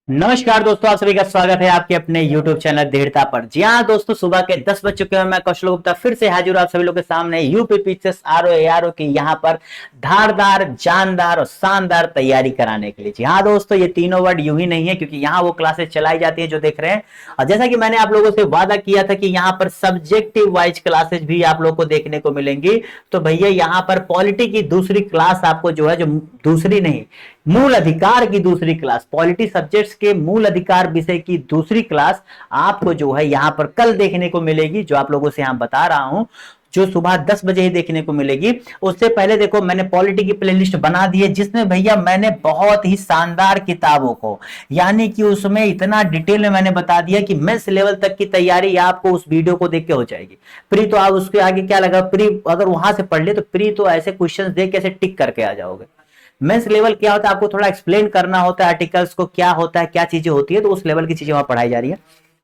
नमस्कार दोस्तों, आप सभी का स्वागत है आपके अपने YouTube चैनल दृढ़ता पर। जी हाँ दोस्तों, सुबह के 10 बज चुके हैं। मैं कौशल गुप्ता फिर से हाजिर हूं आप सभी लोगों के सामने यूपीपीसीएस आरओ की यहाँ पर धारदार, जानदार और शानदार तैयारी कराने के लिए। जी हाँ दोस्तों, ये तीनों वर्ड यूं ही नहीं है, क्योंकि यहाँ वो क्लासेस चलाई जाती है जो देख रहे हैं। और जैसा कि मैंने आप लोगों से वादा किया था कि यहाँ पर सब्जेक्टिव वाइज क्लासेस भी आप लोग को देखने को मिलेंगी, तो भैया यहाँ पर पॉलिटी की दूसरी क्लास आपको जो है, जो दूसरी नहीं, मूल अधिकार की दूसरी क्लास, पॉलिटी सब्जेक्ट्स के मूल अधिकार विषय की दूसरी क्लास आपको जो है यहां पर कल देखने को मिलेगी, जो आप लोगों से यहां बता रहा हूं, जो सुबह 10 बजे ही देखने को मिलेगी। उससे पहले देखो, मैंने पॉलिटी की प्लेलिस्ट बना दी है, जिसमें भैया मैंने बहुत ही शानदार किताबों को, यानी कि उसमें इतना डिटेल में मैंने बता दिया कि मेंस लेवल तक की तैयारी आपको उस वीडियो को देख के हो जाएगी। प्री तो आप उसके आगे क्या लगा, प्री अगर वहां से पढ़ ले तो प्री तो ऐसे क्वेश्चन देख के ऐसे टिक करके आ जाओगे। मेंस लेवल क्या होता है, आपको थोड़ा एक्सप्लेन करना होता है आर्टिकल्स को, क्या होता है, क्या चीजें होती है, तो उस लेवल की चीजें वहां पढ़ाई जा रही है।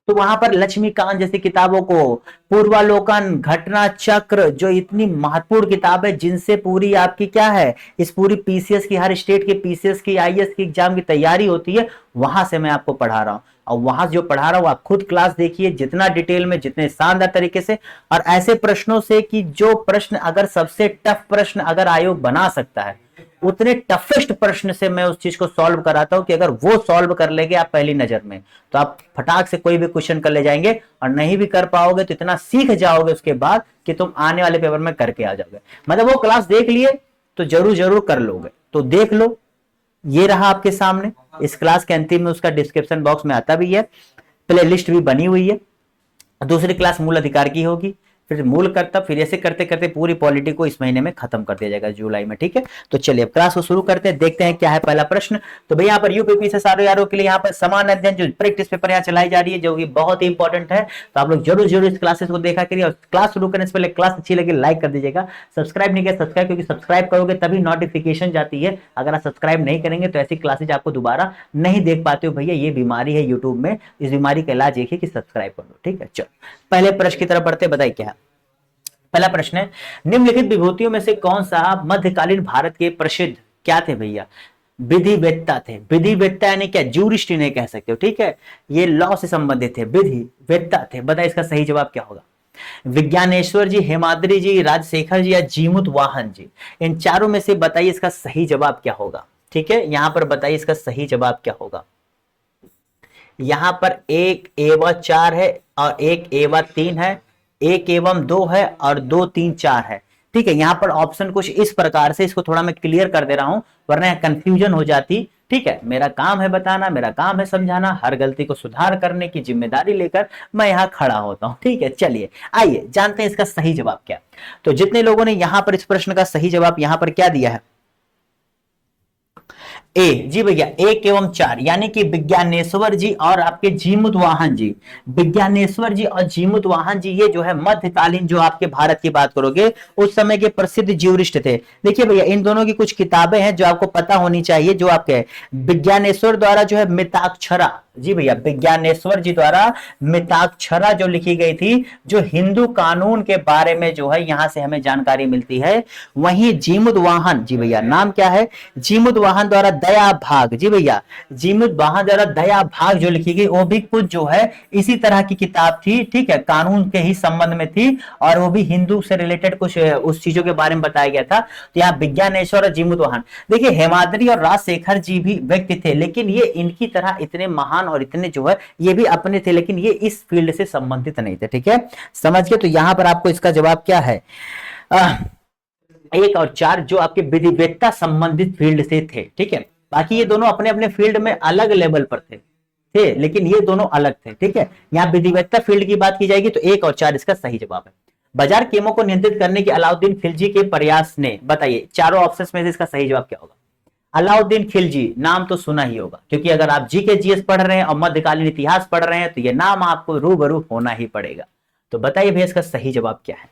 तो वहां पर लक्ष्मीकांत जैसी किताबों को, पूर्वालोकन, घटना चक्र, जो इतनी महत्वपूर्ण किताब है, जिनसे पूरी आपकी क्या है, इस पूरी पीसीएस की, हर स्टेट के पीसीएस की, आईएएस की एग्जाम की तैयारी होती है, वहां से मैं आपको पढ़ा रहा हूं। और वहां जो पढ़ा रहा हूं आप खुद क्लास देखिए, जितना डिटेल में, जितने शानदार तरीके से, और ऐसे प्रश्नों से कि जो प्रश्न, अगर सबसे टफ प्रश्न अगर आयोग बना सकता है, उतने टफेस्ट प्रश्न से मैं उस चीज को सॉल्व कराता हूं कि अगर वो सॉल्व कर लेंगे आप पहली नजर में, तो आप फटाक से कोई भी क्वेश्चन कर ले जाएंगे। और नहीं भी कर पाओगे तो इतना सीख जाओगे उसके बाद कि तुम आने वाले पेपर में करके आ जाओगे। मतलब वो क्लास देख लिए तो जरूर जरूर कर लोगे, तो देख लो। ये रहा आपके सामने, इस क्लास के अंतिम में उसका डिस्क्रिप्शन बॉक्स में आता भी है, प्ले लिस्ट भी बनी हुई है। दूसरी क्लास मूल अधिकार की होगी, फिर मूल कर्तव्य, फिर ऐसे करते करते पूरी पॉलिटी को इस महीने में खत्म कर दिया जाएगा, जुलाई में। ठीक है, तो चलिए अब क्लास को शुरू करते हैं, देखते हैं क्या है पहला प्रश्न। तो भैया यहाँ पर यूपीपीसीएस आरओ के लिए यहाँ पर समान अध्ययन जो प्रैक्टिस पेपर यहाँ चलाई जा रही है, जो कि बहुत ही इंपॉर्टेंट है, तो आप लोग जरूर जरूर इस क्लासेस को देखा करिए। और क्लास शुरू करने से पहले क्लास अच्छी लगे लाइक कर दीजिएगा, सब्सक्राइब नहीं किया सब्सक्राइब, क्योंकि सब्सक्राइब करोगे तभी नोटिफिकेशन जाती है। अगर आप सब्सक्राइब नहीं करेंगे तो ऐसी क्लासेज आपको दोबारा नहीं देख पाते हो। भैया ये बीमारी है यूट्यूब में, इस बीमारी का इलाज एक है कि सब्सक्राइब कर लो। ठीक है, चलो पहले प्रश्न की तरफ बढ़ते, बताइए क्या है पहला प्रश्न है। निम्नलिखित विभूतियों में से कौन सा मध्यकालीन भारत के प्रसिद्ध क्या थे भैया, विधिवेत्ता थे। विधिवेत्ता यानी क्या, जूरिस्ट इन्हें कह सकते हो। ठीक है, ये लॉ से संबंधित थे, विधिवेत्ता थे। बताइए इसका सही जवाब क्या होगा। विज्ञानेश्वर जी, हेमाद्रि जी, राजशेखर जी या जीमुत वाहन जी, इन चारों में से बताइए इसका सही जवाब क्या होगा। ठीक है, यहां पर बताइए इसका सही जवाब क्या होगा। यहां पर 1 एवं 4 है और 1 एवं 3 है, 1 एवं 2 है और 2 3 4 है। ठीक है, यहां पर ऑप्शन कुछ इस प्रकार से, इसको थोड़ा मैं क्लियर कर दे रहा हूं वरना कंफ्यूजन हो जाती। ठीक है, मेरा काम है बताना, मेरा काम है समझाना, हर गलती को सुधार करने की जिम्मेदारी लेकर मैं यहां खड़ा होता हूं। ठीक है, चलिए आइए जानते हैं इसका सही जवाब क्या। तो जितने लोगों ने यहां पर इस प्रश्न का सही जवाब यहां पर क्या दिया है, ए जी भैया, 1 एवं 4, यानी कि विज्ञानेश्वर जी और आपके जीमुत वाहन जी। विज्ञानेश्वर जी और जीमुत वाहन जी, ये जो है मध्यकालीन, जो आपके भारत की बात करोगे उस समय के प्रसिद्ध ज्यूरिस्ट थे। देखिए भैया, इन दोनों की कुछ किताबें हैं जो आपको पता होनी चाहिए, जो आपके विज्ञानेश्वर द्वारा जो है मिताक्षरा, जी भैया, विज्ञानेश्वर जी द्वारा मिताक्षरा जो लिखी गई थी, जो हिंदू कानून के बारे में जो है यहां से हमें जानकारी मिलती है। वहीं जीमुत वाहन, जी भैया नाम क्या है, जीमुत वाहन द्वारा दया भाग, जी भैया, जीमुत वाहन द्वारा दया भाग जो लिखी गई, वो भी कुछ जो है इसी तरह की किताब थी। ठीक है, कानून के ही संबंध में थी, और वो भी हिंदू से रिलेटेड कुछ उस चीजों के बारे में बताया गया था। तो यहाँ विज्ञानेश्वर और जीमुत वाहन, देखिए हेमाद्रि और राजशेखर जी भी व्यक्ति थे, लेकिन ये इनकी तरह इतने महान और इतने जो है ये भी अपने थे, लेकिन ये इस फील्ड से संबंधित नहीं थे। ठीक है, समझ गए। तो यहां पर आपको इसका जवाब क्या है, 1 और 4 जो आपके विधिवेत्ता संबंधित फील्ड से थे। ठीक है, बाकी ये दोनों अपने अपने फील्ड में अलग लेवल पर थे, लेकिन ये दोनों अलग थे। ठीक है, यहाँ विधिवेत्ता फील्ड की बात की जाएगी तो 1 और 4 इसका सही जवाब है। बाजार कीमतों को नियंत्रित करने के अलाउद्दीन खिलजी के प्रयास ने, बताइए चारों ऑप्शन में से इसका सही जवाब क्या होगा। अलाउद्दीन खिलजी नाम तो सुना ही होगा, क्योंकि अगर आप जीके जीएस पढ़ रहे हैं और मध्यकालीन इतिहास पढ़ रहे हैं तो ये नाम आपको रूबरू होना ही पड़ेगा। तो बताइए भैया इसका सही जवाब क्या है।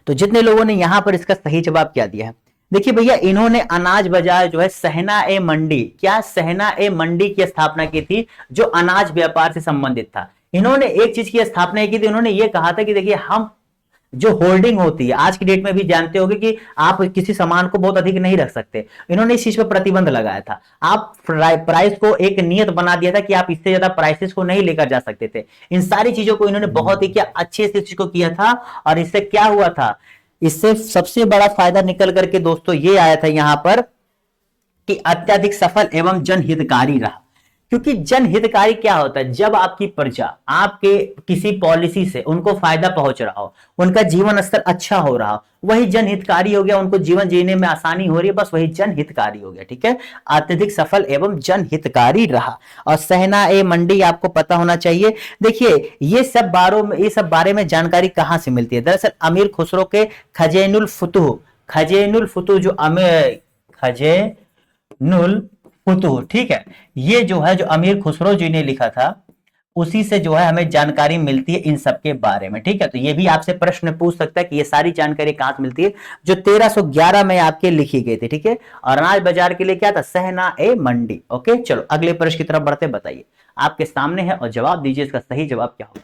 तो जितने लोगों ने यहां पर इसका सही जवाब क्या दिया है, देखिए भैया, इन्होंने अनाज बाजार जो है सहना ए मंडी, क्या सहना ए मंडी की स्थापना की थी, जो अनाज व्यापार से संबंधित था। इन्होंने एक चीज की स्थापना की थी, उन्होंने ये कहा था कि देखिए हम जो होल्डिंग होती है, आज की डेट में भी जानते होगे कि आप किसी सामान को बहुत अधिक नहीं रख सकते, इन्होंने इस चीज पर प्रतिबंध लगाया था। आप प्राइस को एक नियत बना दिया था कि आप इससे ज्यादा प्राइसेस को नहीं लेकर जा सकते थे। इन सारी चीजों को इन्होंने बहुत ही क्या अच्छे से चीज को किया था, और इससे क्या हुआ था, इससे सबसे बड़ा फायदा निकल करके दोस्तों ये आया था यहां पर कि अत्यधिक सफल एवं जनहितकारी रहा। क्योंकि जनहितकारी क्या होता है, जब आपकी प्रजा आपके किसी पॉलिसी से उनको फायदा पहुंच रहा हो, उनका जीवन स्तर अच्छा हो रहा हो, वही जनहितकारी हो गया, उनको जीवन जीने में आसानी हो रही है, बस वही जनहितकारी हो गया। ठीक है, अत्यधिक सफल एवं जनहितकारी रहा। और सहना ए मंडी आपको पता होना चाहिए। देखिए ये सब बारे में जानकारी कहां से मिलती है, दरअसल अमीर खुसरो के खजेनुल फुतुह जो खजेनुल फुतुह, ठीक है, ये जो है जो अमीर खुसरो जी ने लिखा था, उसी से जो है हमें जानकारी मिलती है इन सब के बारे में। ठीक है, तो ये भी आपसे प्रश्न पूछ सकता है कि ये सारी जानकारी कहां से मिलती है, जो 1311 में आपके लिखी गई थी। ठीक है, और अनाज बाजार के लिए क्या था, सहना ए मंडी। ओके, चलो अगले प्रश्न की तरफ बढ़ते, बताइए आपके सामने है और जवाब दीजिए, इसका सही जवाब क्या होगा।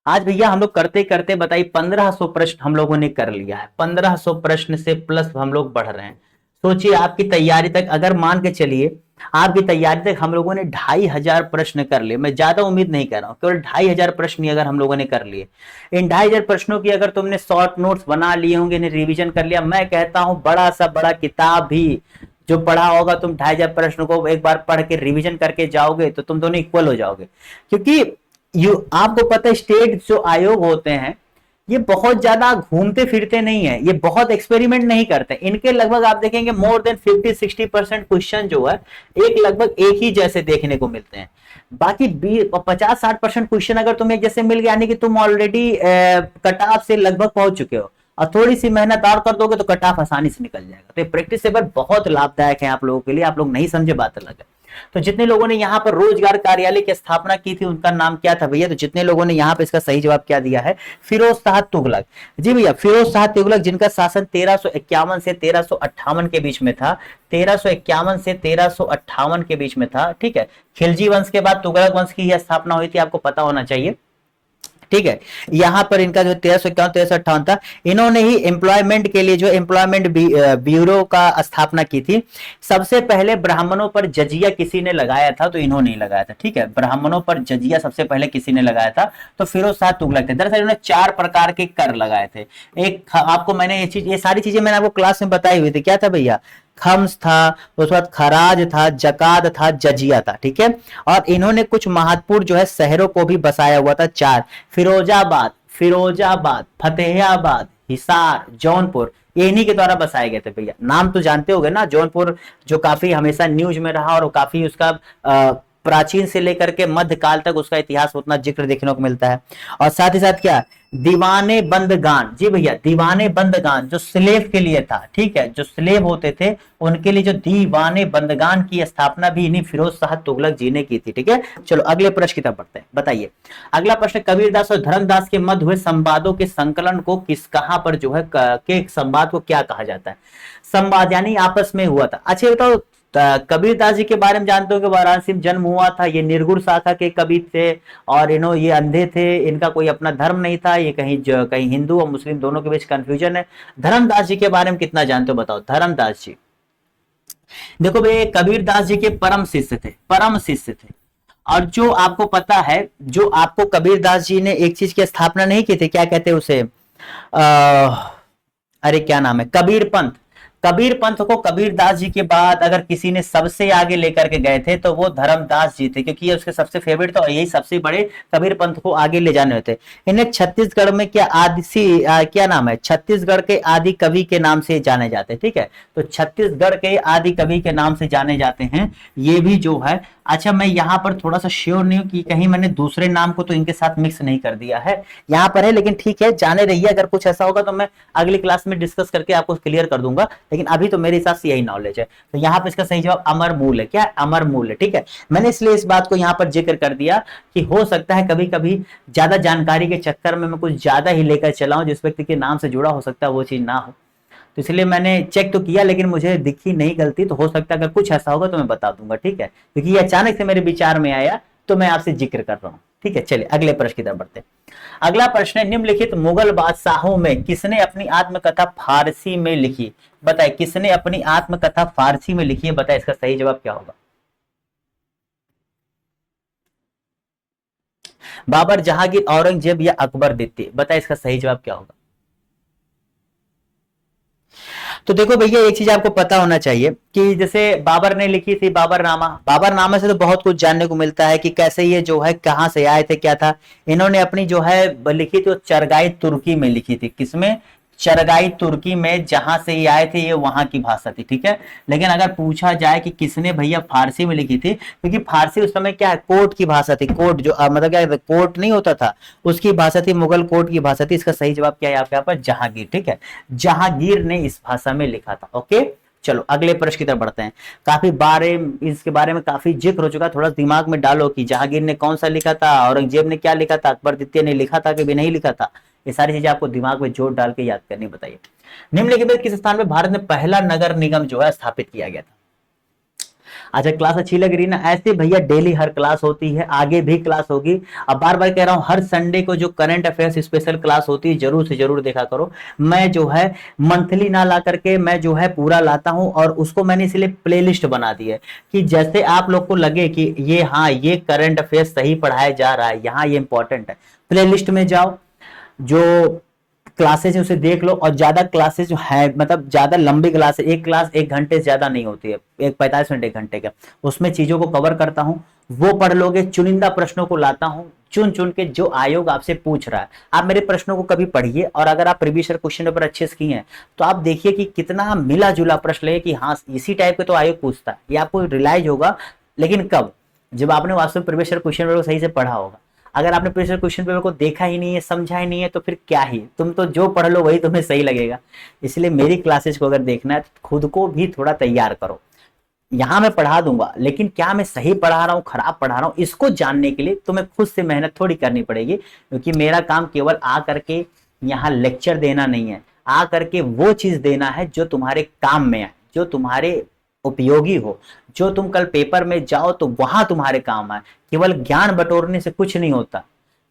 आज भैया हम लोग करते करते बताइए 1500 प्रश्न हम लोगों ने कर लिया है, 1500 प्रश्न से प्लस हम लोग बढ़ रहे हैं। सोचिए आपकी तैयारी तक, अगर मान के चलिए आपकी तैयारी तक हम लोगों ने 2500 प्रश्न कर लिए, मैं ज्यादा उम्मीद नहीं कर रहा हूं, केवल 2500 प्रश्न ही अगर हम लोगों ने कर लिए, इन 2500 प्रश्नों की अगर तुमने शॉर्ट नोट्स बना लिए होंगे, इन्हें रिवीजन कर लिया, मैं कहता हूं बड़ा सा बड़ा किताब भी जो पढ़ा होगा, तुम 2500 प्रश्नों को एक बार पढ़ के रिवीजन करके जाओगे तो तुम दोनों इक्वल हो जाओगे। क्योंकि आपको पता है स्टेट जो आयोग होते हैं ये बहुत ज्यादा घूमते फिरते नहीं है, ये बहुत एक्सपेरिमेंट नहीं करते, इनके लगभग आप देखेंगे मोर देन 50-60% क्वेश्चन जो है एक लगभग एक ही जैसे देखने को मिलते हैं। बाकी 50-60% क्वेश्चन अगर तुम्हें जैसे मिल गया, यानी कि तुम ऑलरेडी कट ऑफ से लगभग पहुंच चुके हो, और थोड़ी सी मेहनत और कर दोगे तो कट ऑफ आसानी से निकल जाएगा। तो ये प्रैक्टिस पेपर बहुत लाभदायक है आप लोगों के लिए, आप लोग नहीं समझे बात अलग है। तो जितने लोगों ने यहाँ पर रोजगार कार्यालय की स्थापना की थी उनका नाम क्या था भैया, तो जितने लोगों ने यहाँ पे इसका सही जवाब क्या दिया है, फिरोज शाह तुगलक। जी भैया, फिरोज शाह तुगलक, जिनका शासन 1351 से 1358 के बीच में था, 1351 से 1358 के बीच में था। ठीक है, खिलजी वंश के बाद तुगलक वंश की स्थापना हुई थी, आपको पता होना चाहिए। ठीक है, यहां पर इनका जो 1351-1358 था, इन्होंने ही एम्प्लॉयमेंट के लिए जो एम्प्लॉयमेंट ब्यूरो का स्थापना की थी। सबसे पहले ब्राह्मणों पर जजिया किसी ने लगाया था, तो इन्होंने ही लगाया था। ठीक है, ब्राह्मणों पर जजिया सबसे पहले किसी ने लगाया था, तो फिरोज शाह तुगलक थे। दरअसल इन्होंने 4 प्रकार के कर लगाए थे। एक आपको मैंने ये सारी चीजें मैंने आपको क्लास में बताई हुई थी, क्या था भैया, खम्स था, उसके बाद खराज था, जकात था, जजिया था। ठीक है, और इन्होंने कुछ महत्वपूर्ण जो है शहरों को भी बसाया हुआ था, 4, फिरोजाबाद, फतेहाबाद, हिसार, जौनपुर, ये इन्हीं के द्वारा बसाए गए थे। भैया नाम तो जानते होंगे ना, जौनपुर जो काफी हमेशा न्यूज में रहा और काफी उसका प्राचीन से लेकर के मध्यकाल तक उसका इतिहास उतना जिक्र देखने को मिलता है। और साथ ही साथ क्या, दीवाने बंदगान, जी भैया दीवाने बंदगान जो स्लेव के लिए था। ठीक है, जो स्लेव होते थे उनके लिए जो दीवाने बंदगान की स्थापना भी इन्हीं फिरोज शाह तुगलक जी ने की थी। ठीक है, चलो अगले प्रश्न की तरफ बढ़ते हैं, बताइए अगला प्रश्न, कबीरदास और धर्मदास के मध्य हुए संवादों के संकलन को कहां पर जो है के संवाद को क्या कहा जाता है, संवाद यानी आपस में हुआ था। अच्छा बताओ, कबीरदास जी के बारे में जानते हो कि वाराणसी में जन्म हुआ था, ये निर्गुण शाखा के कबीर थे, और ये अंधे थे, इनका कोई अपना धर्म नहीं था, ये कहीं हिंदू और मुस्लिम दोनों के बीच कंफ्यूजन है। धर्मदास जी के बारे में कितना जानते हो बताओ, धर्मदास जी, देखो भाई कबीरदास जी के परम शिष्य थे। और जो आपको पता है, जो आपको कबीरदास जी ने एक चीज की स्थापना नहीं की थी, क्या कहते हैं उसे, अरे क्या नाम है, कबीर पंथ को कबीरदास जी के बाद अगर किसी ने सबसे आगे लेकर के गए थे तो वो धर्मदास जी थे, क्योंकि ये उसके सबसे फेवरेट थे और यही सबसे बड़े कबीर पंथ को आगे ले जाने होते। इन्हें छत्तीसगढ़ में क्या नाम है, छत्तीसगढ़ के आदि कवि के नाम से जाने जाते हैं। ठीक है, तो छत्तीसगढ़ के आदि कवि के नाम से जाने जाते हैं ये भी जो है। अच्छा, मैं यहाँ पर थोड़ा सा श्योर नहीं हूँ कि कहीं मैंने दूसरे नाम को तो इनके साथ मिक्स नहीं कर दिया है, यहाँ पर है, लेकिन ठीक है जाने रहिए, अगर कुछ ऐसा होगा तो मैं अगली क्लास में डिस्कस करके आपको क्लियर कर दूंगा, लेकिन अभी तो मेरे हिसाब से यही नॉलेज है। तो यहाँ पे इसका सही जवाब अमर मूल है। क्या है, अमर मूल है। ठीक है, मैंने इसलिए इस बात को यहाँ पर जिक्र कर दिया कि हो सकता है कभी कभी ज्यादा जानकारी के चक्कर में मैं कुछ ज्यादा ही लेकर चला हूं, जिस व्यक्ति के नाम से जुड़ा हो सकता है वो चीज ना हो, तो इसलिए मैंने चेक तो किया, लेकिन मुझे दिखी नहीं गलती, तो हो सकता है अगर कुछ ऐसा होगा तो मैं बता दूंगा। ठीक है, क्योंकि ये अचानक से मेरे विचार में आया तो मैं आपसे जिक्र कर रहा हूं। ठीक है, चलिए अगले प्रश्न की तरफ बढ़ते हैं। अगला प्रश्न है, निम्नलिखित मुगल बादशाहों में किसने अपनी आत्मकथा फारसी में लिखी? बताए किसने अपनी आत्मकथा फारसी में लिखी है? बताए इसका सही जवाब क्या होगा? बाबर, जहांगीर, औरंगजेब या अकबर द्वितीय? बताए इसका सही जवाब क्या होगा? तो देखो भैया, एक चीज आपको पता होना चाहिए कि जैसे बाबर ने लिखी थी बाबरनामा, बाबरनामा से तो बहुत कुछ जानने को मिलता है कि कैसे ये जो है कहां से आए थे, क्या था। इन्होंने अपनी जो है लिखी थी वो चरगाई तुर्की में लिखी थी। किसमें? चरगाई तुर्की में, जहां से ये आए थे, ये वहां की भाषा थी। ठीक है, लेकिन अगर पूछा जाए कि किसने भैया फारसी में लिखी थी, क्योंकि फारसी उस समय क्या है, कोर्ट की भाषा थी। कोर्ट जो मतलब क्या, कोर्ट नहीं होता था, उसकी भाषा थी, मुगल कोर्ट की भाषा थी। इसका सही जवाब क्या है आपके यहाँ पर? जहांगीर। ठीक है, जहांगीर ने इस भाषा में लिखा था। ओके, चलो अगले प्रश्न की तरफ बढ़ते हैं। काफी बारे इसके बारे में काफी जिक्र हो चुका, थोड़ा दिमाग में डालो कि जहांगीर ने कौन सा लिखा था, औरंगजेब ने क्या लिखा था, अकबर द्वितीय ने लिखा था कि भी नहीं लिखा था। ये सारी चीजें आपको दिमाग में जोर डाल के याद करनी। बताइए, निम्नलिखित में किस स्थान में भारत में पहला नगर निगम जो है स्थापित किया गया था? अच्छा, क्लास अच्छी लग रही ना? ऐसे भैया डेली हर क्लास होती है, आगे भी क्लास होगी। अब बार बार कह रहा हूं, हर संडे को जो करंट अफेयर्स स्पेशल क्लास होती है जरूर से जरूर देखा करो। मैं जो है मंथली ना ला करके मैं जो है पूरा लाता हूं, और उसको मैंने इसलिए प्लेलिस्ट बना दी है कि जैसे आप लोग को लगे कि ये हाँ ये करंट अफेयर्स सही पढ़ाया जा रहा है, यहाँ ये इंपॉर्टेंट है, प्लेलिस्ट में जाओ, जो क्लासेस है उसे देख लो। और ज्यादा क्लासेस जो है, मतलब ज्यादा लंबी क्लास है, एक क्लास 1 घंटे से ज्यादा नहीं होती है, एक 45 मिनट 1 घंटे का, उसमें चीजों को कवर करता हूं, वो पढ़ लोगे। चुनिंदा प्रश्नों को लाता हूं, चुन चुन के, जो आयोग आपसे पूछ रहा है। आप मेरे प्रश्नों को कभी पढ़िए, और अगर आप प्रीवियस क्वेश्चन पेपर अच्छे से किए हैं तो आप देखिए कि कितना मिला जुला प्रश्न है, कि हाँ इसी टाइप के तो आयोग पूछता है। ये आपको रियलाइज होगा, लेकिन कब? जब आपने वास्तव में प्रीवियस क्वेश्चन पेपर सही से पढ़ा होगा। अगर आपने प्रीवियस क्वेश्चन पेपर को देखा ही नहीं है, समझा ही नहीं है, तो फिर क्या ही, तुम तो जो पढ़ लो वही तुम्हें सही लगेगा। इसलिए मेरी क्लासेस को अगर देखना है तो खुद को भी थोड़ा तैयार करो। यहां मैं पढ़ा दूंगा, लेकिन क्या मैं सही पढ़ा रहा हूं, खराब पढ़ा रहा हूं, इसको जानने के लिए तुम्हें खुद से मेहनत थोड़ी करनी पड़ेगी। क्योंकि मेरा काम केवल आ करके यहाँ लेक्चर देना नहीं है, आ करके वो चीज देना है जो तुम्हारे काम में आए, जो तुम्हारे उपयोगी हो, जो तुम कल पेपर में जाओ तो वहां तुम्हारे काम आए। केवल ज्ञान बटोरने से कुछ नहीं होता,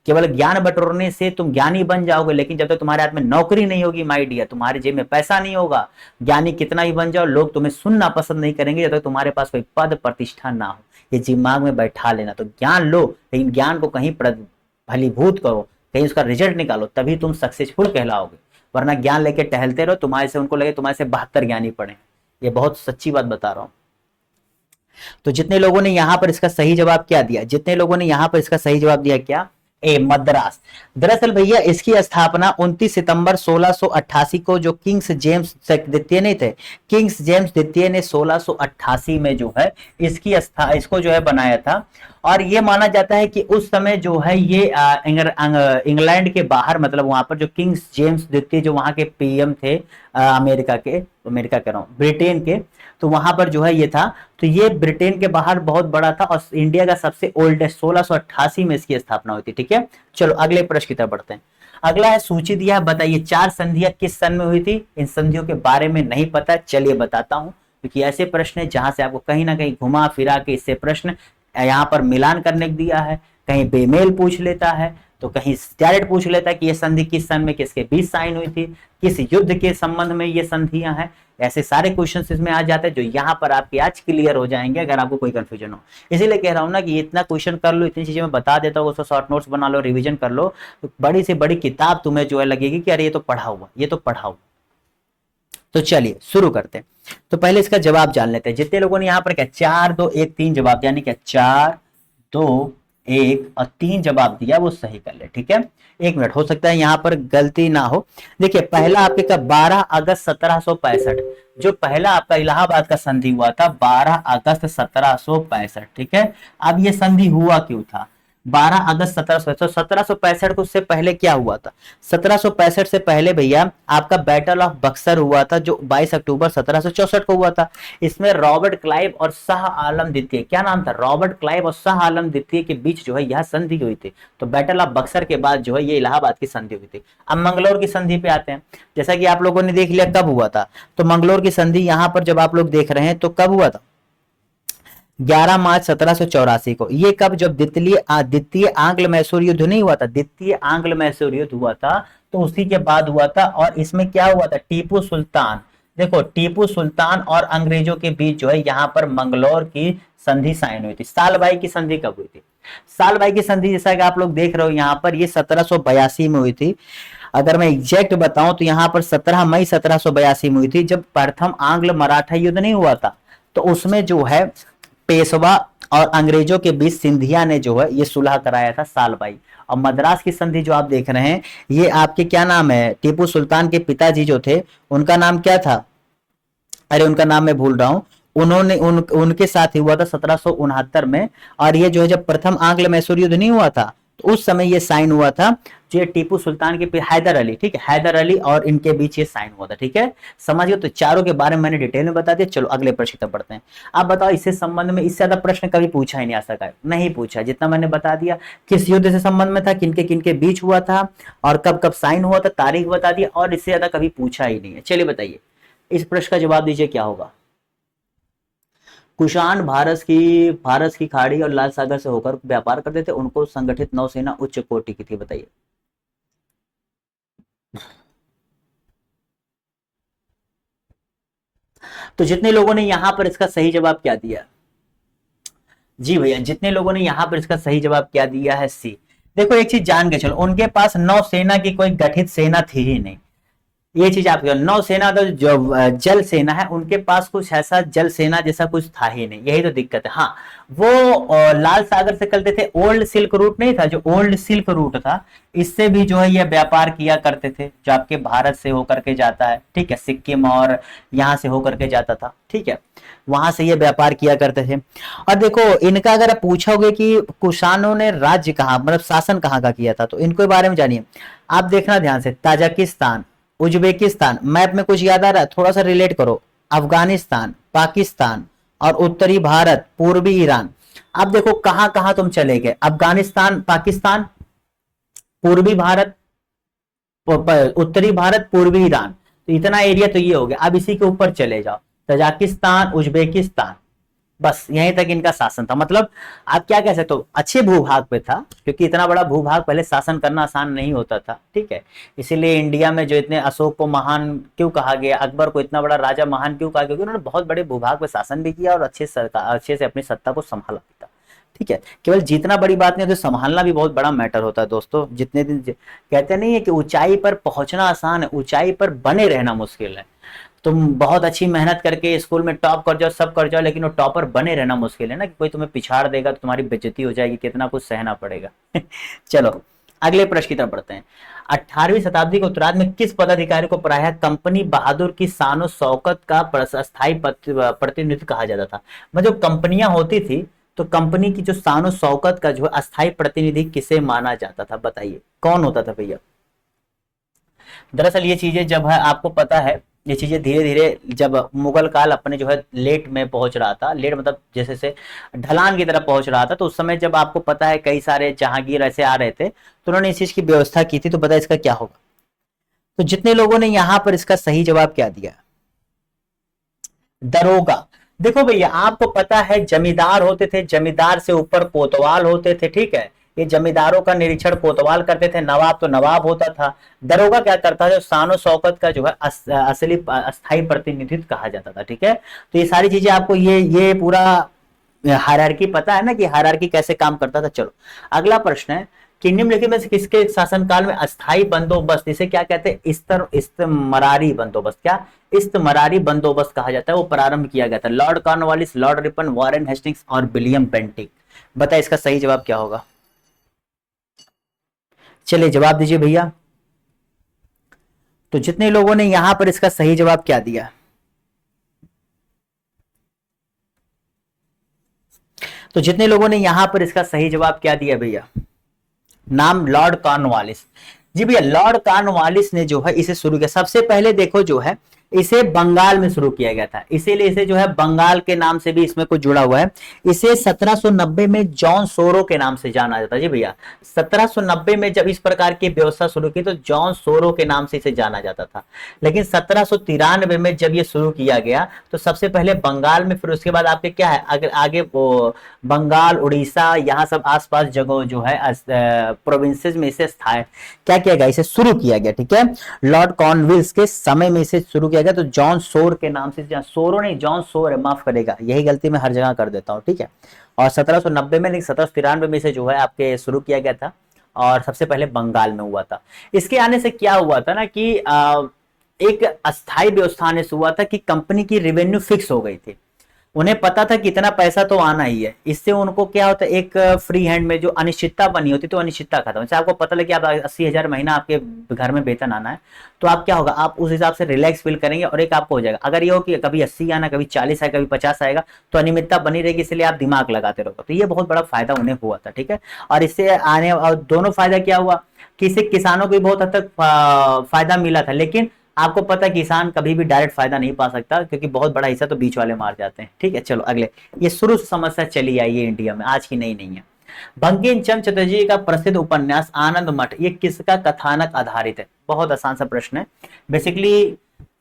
केवल ज्ञान बटोरने से तुम ज्ञानी बन जाओगे, लेकिन जब तक तुम्हारे हाथ में नौकरी नहीं होगी माय डियर, तुम्हारे जेब में पैसा नहीं होगा, ज्ञानी कितना ही बन जाओ, लोग तुम्हें सुनना पसंद नहीं करेंगे जब तक तुम्हारे पास कोई पद प्रतिष्ठा ना हो। ये दिमाग में बैठा लेना। तो ज्ञान लो, लेकिन ज्ञान को कहीं फलीभूत करो, कहीं उसका रिजल्ट निकालो, तभी तुम सक्सेसफुल कहलाओगे। वरना ज्ञान लेके टहलते रहो, तुम्हारे से उनको लगे तुम्हारे से 72 ज्ञानी पड़े। ये बहुत सच्ची बात बता रहा हूं। तो जितने लोगों ने यहां पर इसका सही जवाब क्या दिया, जितने लोगों ने यहां पर इसका सही जवाब दिया, क्या? ए, मद्रास। दरअसल भैया इसकी स्थापना 29 सितंबर 1688 को, जो किंग्स जेम्स द्वितीय नहीं थे, किंग्स जेम्स द्वितीय ने 1688 में जो है इसको जो है बनाया था। और ये माना जाता है कि उस समय जो है ये इंग्लैंड के बाहर, मतलब वहां पर जो किंग्स जेम्स द्वितीय जो वहां के पीएम थे, अमेरिका कह रहा हूँ, ब्रिटेन के, तो वहां पर जो है ये था। तो ये ब्रिटेन के बाहर बहुत बड़ा था, और इंडिया का सबसे ओल्डेस्ट 1688 में इसकी स्थापना हुई थी। ठीक है, चलो अगले प्रश्न की तरफ बढ़ते हैं। अगला है सूची दिया है, बताइए 4 संधियां किस सन में हुई थी? इन संधियों के बारे में नहीं पता, चलिए बताता हूं, क्योंकि ऐसे प्रश्न है जहां से आपको कहीं ना कहीं घुमा फिरा के इससे प्रश्न यहां पर मिलान करने को दिया है। कहीं बेमेल पूछ लेता है, तो कहीं डायरेक्ट पूछ लेता है कि ये संधि किस सन में किसके बीच साइन हुई थी, किस युद्ध के संबंध में ये संधियां हैं। ऐसे सारे क्वेश्चन इसमें आ जाते हैं, जो यहाँ पर आपके आज क्लियर हो जाएंगे अगर आपको कोई कंफ्यूजन हो। इसीलिए कह रहा हूं ना कि इतना क्वेश्चन कर लो, इतनी चीजें मैं बता देता हूँ, उसको शॉर्ट नोट्स बना लो, रिवीजन कर लो, तो बड़ी से बड़ी किताब तुम्हें जो है लगेगी कि अरे ये तो पढ़ा हुआ, ये तो पढ़ा हुआ। तो चलिए शुरू करते हैं। तो पहले इसका जवाब जान लेते हैं। जितने लोगों ने यहाँ पर क्या 4 2 1 3 जवाब, यानी क्या 4 2 1 और 3 जवाब दिया, वो सही कर ले। ठीक है, 1 मिनट, हो सकता है यहाँ पर गलती ना हो। देखिए पहला आपके का 12 अगस्त 1765, जो पहला आपका इलाहाबाद का संधि हुआ था 12 अगस्त 1765। ठीक है, अब ये संधि हुआ क्यों था? 12 अगस्त 1765 को, उससे पहले क्या हुआ था? 1765 से पहले भैया आपका बैटल ऑफ बक्सर हुआ था, जो 22 अक्टूबर 1764 को हुआ था। इसमें रॉबर्ट क्लाइव और शाह आलम द्वितीय, क्या नाम था? रॉबर्ट क्लाइव और शाह आलम द्वितीय के बीच जो है यह संधि हुई थी। तो बैटल ऑफ बक्सर के बाद जो है ये इलाहाबाद की संधि हुई थी। अब मंगलौर की संधि पे आते हैं। जैसा कि आप लोगों ने देख लिया कब हुआ था, तो मंगलौर की संधि यहां पर जब आप लोग देख रहे हैं तो कब हुआ था? 11 मार्च 1784 को। ये कब, जब द्वितीय आंग्ल मैसूर युद्ध नहीं हुआ था, द्वितीय आंग्ल मैसूर युद्ध हुआ था, तो उसी के बाद हुआ था। और इसमें क्या हुआ था, टीपू सुल्तान, देखो टीपू सुल्तान और अंग्रेजों के बीच जो है यहाँ पर मंगलौर की संधि साइन हुई थी। सालबाई की संधि कब हुई थी, सालबाई की संधि जैसा कि आप लोग देख रहे हो यहाँ पर, ये 1782 में हुई थी। अगर मैं एग्जैक्ट बताऊं तो यहाँ पर 17 मई 1782 में हुई थी, जब प्रथम आंग्ल मराठा युद्ध नहीं हुआ था, तो उसमें जो है पेशवा और अंग्रेजों के बीच सिंधिया ने जो है ये सुलह कराया था, सालबाई। और मद्रास की संधि जो आप देख रहे हैं, ये आपके क्या नाम है, टीपू सुल्तान के पिताजी जो थे उनका नाम क्या था, अरे उनका नाम मैं भूल रहा हूं, उनके साथ ही हुआ था 1769 में। और ये जो है जब प्रथम आंग्ल मैसूर युद्ध नहीं हुआ था, तो उस समय ये साइन हुआ था, जो टीपू सुल्तान के हैदर अली, ठीक है, हैदर अली और इनके बीच ये साइन हुआ था, ठीक है, समझ गए। तो चारों के बारे में मैंने डिटेल में बता दिया। चलो अगले प्रश्न तक बढ़ते हैं। आप बताओ, इससे संबंध में इससे ज्यादा प्रश्न कभी पूछा ही नहीं आ सका है, नहीं पूछा, जितना मैंने बता दिया। किस युद्ध से संबंध में था, किनके किनके बीच हुआ था, और कब कब साइन हुआ था, तारीख बता दिया, और इससे ज्यादा कभी पूछा ही नहीं है। चलिए बताइए, इस प्रश्न का जवाब दीजिए, क्या होगा। कुषाण भारत की खाड़ी और लाल सागर से होकर व्यापार करते थे, उनको संगठित नौसेना उच्च कोटि की थी, बताइए। तो जितने लोगों ने यहां पर इसका सही जवाब क्या दिया, जी भैया, जितने लोगों ने यहां पर इसका सही जवाब क्या दिया है, सी। देखो एक चीज जान के चलो, उनके पास नौसेना की कोई गठित सेना थी ही नहीं, ये चीज आप, नौसेना तो जो जल सेना है, उनके पास कुछ ऐसा जल सेना जैसा कुछ था ही नहीं, यही तो दिक्कत है। हाँ, वो लाल सागर से चलते थे, ओल्ड सिल्क रूट नहीं था, जो ओल्ड सिल्क रूट था, इससे भी जो है ये व्यापार किया करते थे, जो आपके भारत से होकर के जाता है, ठीक है, सिक्किम और यहाँ से होकर के जाता था, ठीक है, वहां से ये व्यापार किया करते थे। और देखो इनका अगर आप पूछोगे कि कुषाणों ने राज्य कहाँ, मतलब शासन कहाँ का किया था, तो इनको बारे में जानिए। आप देखना ध्यान से, ताजिकिस्तान, उज्बेकिस्तान, मैप में कुछ याद आ रहा है, थोड़ा सा रिलेट करो, अफगानिस्तान, पाकिस्तान और उत्तरी भारत, पूर्वी ईरान। अब देखो कहां कहां तुम चले गए, अफगानिस्तान, पाकिस्तान, पूर्वी भारत, उत्तरी भारत, पूर्वी ईरान, तो इतना एरिया तो ये हो गया। अब इसी के ऊपर चले जाओ, तजाकिस्तान, उज्बेकिस्तान, बस यहीं तक इनका शासन था। मतलब आप क्या कह सकते हो, अच्छे भूभाग पे था, क्योंकि इतना बड़ा भूभाग पहले शासन करना आसान नहीं होता था, ठीक है। इसीलिए इंडिया में जो इतने, अशोक को महान क्यों कहा गया, अकबर को इतना बड़ा राजा महान क्यों कहा, क्योंकि उन्होंने बहुत बड़े भूभाग पे शासन भी किया और अच्छे से अपनी सत्ता को संभाला भी था, ठीक है। केवल जीतना बड़ी बात नहीं, तो संभालना भी बहुत बड़ा मैटर होता है दोस्तों। जितने दिन कहते नहीं है कि ऊंचाई पर पहुंचना आसान है, ऊंचाई पर बने रहना मुश्किल है। तुम बहुत अच्छी मेहनत करके स्कूल में टॉप कर जाओ, सब कर जाओ, लेकिन वो टॉपर बने रहना मुश्किल है ना, कि कोई तुम्हें पिछाड़ देगा तो तुम्हारी बेइज्जती हो जाएगी, कितना कुछ सहना पड़ेगा। चलो अगले प्रश्न की तरफ बढ़ते हैं। 18वीं शताब्दी के उत्तरार्ध में किस पदाधिकारी को प्रायः कंपनी बहादुर की शान और शौकत का अस्थायी प्रतिनिधित्व कहा जाता था। मतलब कंपनियां होती थी, तो कंपनी की जो शान और शौकत का जो अस्थायी प्रतिनिधि किसे माना जाता था, बताइए कौन होता था भैया। दरअसल ये चीजें जब है, आपको पता है, ये चीजें धीरे धीरे जब मुगल काल अपने जो है लेट में पहुंच रहा था, लेट मतलब जैसे से ढलान की तरफ पहुंच रहा था, तो उस समय जब आपको पता है कई सारे जहांगीर ऐसे आ रहे थे, तो उन्होंने इस चीज की व्यवस्था की थी। तो पता है इसका क्या होगा, तो जितने लोगों ने यहां पर इसका सही जवाब क्या दिया, दरोगा। देखो भैया आपको पता है जमींदार होते थे, जमींदार से ऊपर कोतवाल होते थे, ठीक है, ये जमींदारों का निरीक्षण कोतवाल करते थे, नवाब तो नवाब होता था, दरोगा क्या करता था, शान शौकत का जो है असली अस्थायी प्रतिनिधित्व कहा जाता था, ठीक है। तो ये सारी चीजें आपको ये पूरा हायरार्की पता है ना, कि हायरार्की कैसे काम करता था। चलो अगला प्रश्न है कि निम्नलिखित में से किसके शासनकाल में अस्थायी बंदोबस्त, इसे क्या कहते हैं, इस्तमरारी बंदोबस्त, क्या इस्तमरारी बंदोबस्त कहा जाता है, वो प्रारंभ किया गया था। Lord Cornwallis, Lord Ripon, Warren Hastings और विलियम बेंटिक। बताइए इसका सही जवाब क्या होगा, चलिए जवाब दीजिए भैया। तो जितने लोगों ने यहां पर इसका सही जवाब क्या दिया, तो जितने लोगों ने यहां पर इसका सही जवाब क्या दिया भैया, नाम लॉर्ड कॉर्नवालिस। जी भैया, लॉर्ड कॉर्नवालिस ने जो है इसे शुरू किया। सबसे पहले देखो जो है इसे बंगाल में शुरू किया गया था, इसीलिए इसे जो है बंगाल के नाम से भी इसमें कुछ जुड़ा हुआ है। इसे 1790 में जॉन सोरो के नाम से जाना जाता है। जी भैया, 1790 में जब इस प्रकार की व्यवस्था शुरू की तो जॉन सोरो के नाम से इसे जाना जाता था। लेकिन 1793 में जब ये शुरू किया गया तो सबसे पहले बंगाल में, फिर उसके बाद आपके क्या है अगर आगे वो बंगाल, उड़ीसा, यहाँ सब आसपास जगह जो है प्रोविंसेस में इसे स्थायी क्या किया गया, इसे शुरू किया गया। ठीक है, लॉर्ड कॉर्नवालिस के समय में इसे शुरू किया गया, तो जॉन सोर के नाम से, सोरो नहीं जॉन सोर है, माफ करेगा, यही गलती मैं हर जगह कर देता हूँ। ठीक है, और 1790 में, लेकिन 1793 में इसे जो है आपके शुरू किया गया था और सबसे पहले बंगाल में हुआ था। इसके आने से क्या हुआ था ना कि एक अस्थायी व्यवस्था आने से हुआ था कि कंपनी की रेवेन्यू फिक्स हो गई थी। उन्हें पता था कि इतना पैसा तो आना ही है, इससे उनको क्या होता है, एक फ्री हैंड में जो अनिश्चितता बनी होती तो अनिश्चितता खत्म। जैसे आपको पता लगे कि आप 80,000 महीना आपके घर में वेतन आना है, तो आप क्या होगा, आप उस हिसाब से रिलैक्स फील करेंगे और एक आपको हो जाएगा। अगर ये हो कि कभी 80 आना, कभी 40 आएगा, कभी 50 आएगा, तो अनियमितता बनी रहेगी, इसलिए आप दिमाग लगाते रहोगे। तो ये बहुत बड़ा फायदा उन्हें हुआ था। ठीक है, और इससे आने और दोनों फायदा क्या हुआ कि इससे किसानों को भी बहुत हद तक फायदा मिला था। लेकिन आपको पता है किसान कभी भी डायरेक्ट फायदा नहीं पा सकता, क्योंकि बहुत बड़ा हिस्सा तो बीच वाले मार जाते हैं। ठीक है, चलो अगले, ये शुरू से समस्या चली आई है इंडिया में, आज की नई नहीं है। बंकिम चंद्र चटर्जी का प्रसिद्ध उपन्यास आनंद मठ, ये किसका कथानक आधारित है? बहुत आसान सा प्रश्न है। बेसिकली